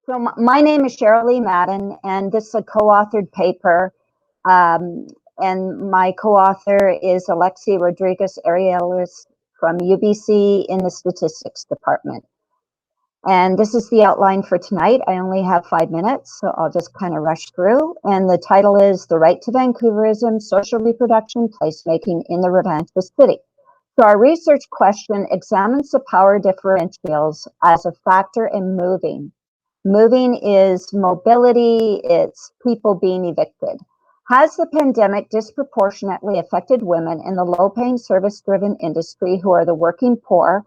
So my name is Cheryl-lee Madden, and this is a co-authored paper. And my co-author is Alexia Rodriguez-Ariels from UBC in the statistics department. And this is the outline for tonight. I only have 5 minutes, so I'll just kind of rush through. And the title is The Right to Vancouverism, Social Reproduction, Placemaking in the Revanchist City. So our research question examines the power differentials as a factor in moving. Moving is mobility, it's people being evicted. Has the pandemic disproportionately affected women in the low-paying service-driven industry who are the working poor?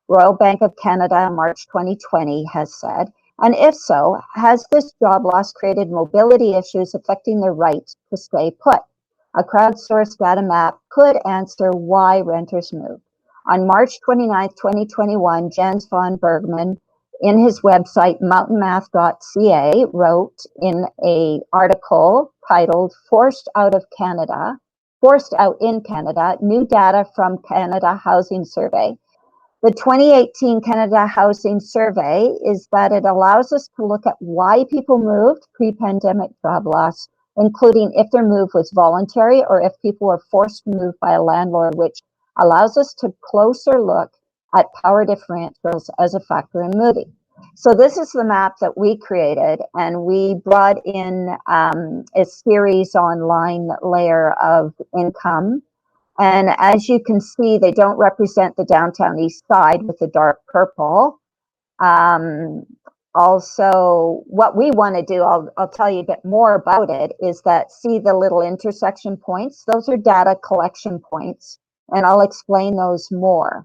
Royal Bank of Canada, March 2020, has said. And if so, has this job loss created mobility issues affecting their right to stay put? A crowdsourced data map could answer why renters move. On March 29, 2021, Jens von Bergman, in his website, mountainmath.ca, wrote in an article titled Forced Out in Canada, New Data from Canada Housing Survey. The 2018 Canada Housing Survey is that it allows us to look at why people moved pre-pandemic job loss, including if their move was voluntary or if people were forced to move by a landlord, which allows us to closer look at power differentials as a factor in moving. So this is the map that we created, and we brought in a series online layer of income. And as you can see, they don't represent the downtown east side with the dark purple. Also, what we want to do, I'll tell you a bit more about it, is that see the little intersection points? Those are data collection points, and I'll explain those more.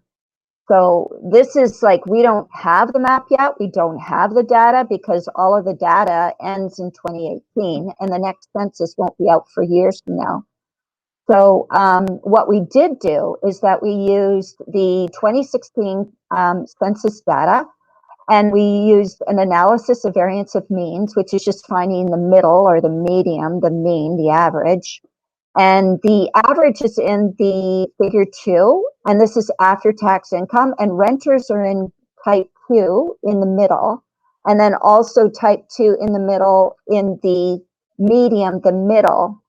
So this is like, we don't have the map yet. We don't have the data because all of the data ends in 2018 and the next census won't be out for years from now. So what we did do is that we used the 2016 census data, and we used an analysis of variance of means, which is just finding the middle or the medium, the mean, the average. And the average is in the figure 2, and this is after tax income, and renters are in type 2 in the middle, and then also type 2 in the middle in the medium, the middle.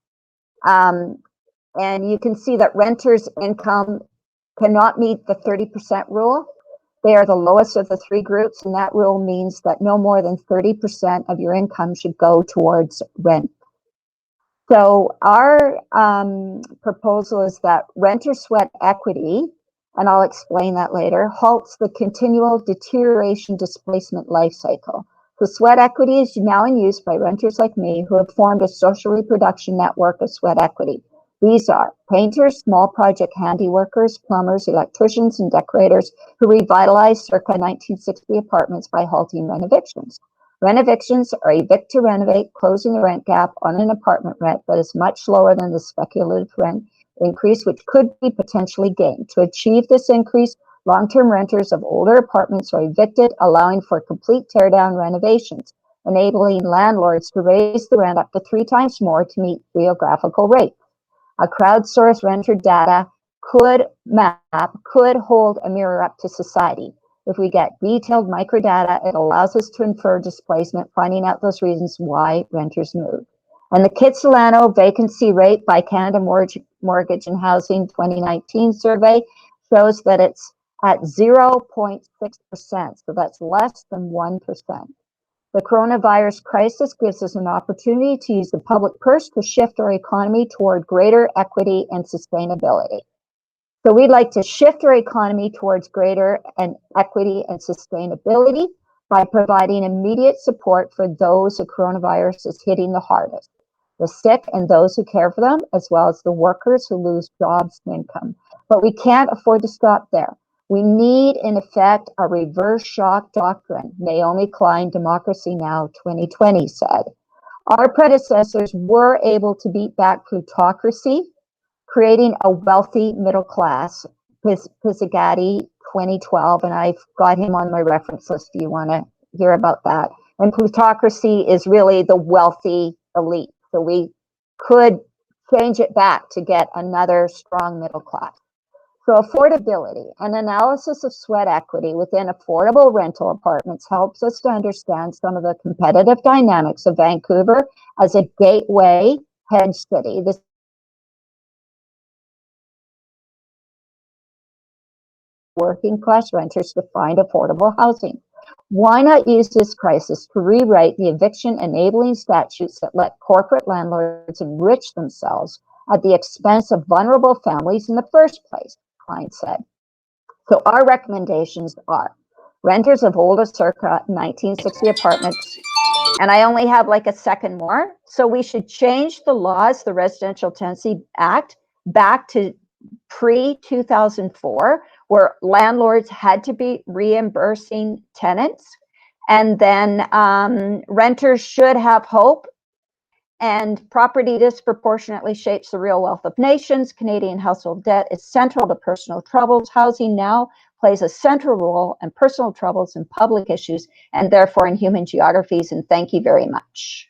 And you can see that renters' income cannot meet the 30% rule. They are the lowest of the 3 groups, and that rule means that no more than 30% of your income should go towards rent. So our proposal is that renter sweat equity, and I'll explain that later, halts the continual deterioration displacement life cycle. So sweat equity is now in use by renters like me who have formed a social reproduction network of sweat equity. These are painters, small project handy workers, plumbers, electricians, and decorators who revitalized circa 1960 apartments by halting rent evictions. Rent evictions are evict to renovate, closing the rent gap on an apartment rent that is much lower than the speculative rent increase, which could be potentially gained. To achieve this increase, long-term renters of older apartments are evicted, allowing for complete teardown renovations, enabling landlords to raise the rent up to 3 times more to meet geographical rates. A crowdsourced renter data could hold a mirror up to society. If we get detailed microdata, it allows us to infer displacement, finding out those reasons why renters move. And the Kitsilano vacancy rate by Canada Mortgage and Housing 2019 survey shows that it's at 0.6%, so that's less than 1%. The coronavirus crisis gives us an opportunity to use the public purse to shift our economy toward greater equity and sustainability. So we'd like to shift our economy towards greater equity and sustainability by providing immediate support for those the coronavirus is hitting the hardest, the sick and those who care for them, as well as the workers who lose jobs and income. But we can't afford to stop there. We need, in effect, a reverse shock doctrine. Naomi Klein, Democracy Now! 2020 said. Our predecessors were able to beat back plutocracy, creating a wealthy middle class. Pizzagatti, 2012, and I've got him on my reference list if you want to hear about that. And plutocracy is really the wealthy elite. So we could change it back to get another strong middle class. So affordability, an analysis of sweat equity within affordable rental apartments helps us to understand some of the competitive dynamics of Vancouver as a gateway hedge city. This working class renters to find affordable housing. Why not use this crisis to rewrite the eviction enabling statutes that let corporate landlords enrich themselves at the expense of vulnerable families in the first place, Klein said. So our recommendations are renters of older circa 1960 apartments, and I only have like a second more. So we should change the laws, the Residential Tenancy Act, back to pre-2004, where landlords had to be reimbursing tenants. And then renters should have hope, and property disproportionately shapes the real wealth of nations. Canadian household debt is central to personal troubles. Housing now plays a central role in personal troubles and public issues, and therefore in human geographies. And thank you very much.